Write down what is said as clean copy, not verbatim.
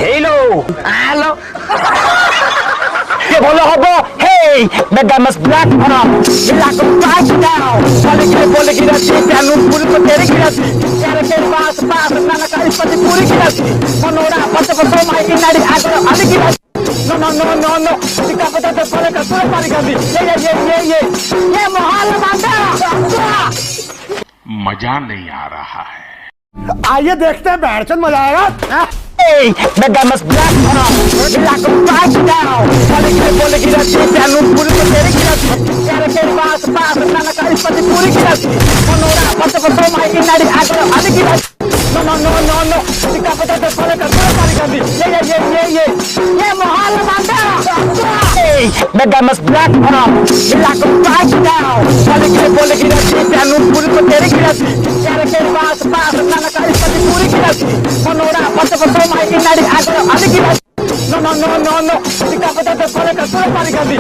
Hello, hello. बोलो हबो, hey, mega mas black on, मिला को पास down, बोले की राती, प्यानू पूरी को तेरे की राती, तेरे के पास नाना का इस पति पूरी की राती, मनोरा पत्ते माई इनाडी आगो आदि की राती, no, सिक्का पता तो बोले का पूरा पारी कर दी, ये मोहल्ला मांगा, मजा नहीं आ रहा है। आइए देखते हैं बैठचंद मजा आएगा। Hey, mega mas black on, मिला को पास down, बोले की राती, प्यानू पूरी को तेरे की राती, तेरे के पास नाना का इस पति पूरी की राती, मनोरा पत्ते माई इनाडी आगो आदि की राती, no, सिक्का पता तो बोले का पूरा पारी कर दी, ये मोहल्ला मांगा, mega mas black on, मिला को पास down, बोले की राती, प्यानू पूरी को तेरे की राती, तेरे के पास नाना का इस पति पूरी की राती, मनोरा पत्ते माई इनाडी आगो आदि की राती, no, सिक्का पता तो बोले का पूरा पारी कर दी,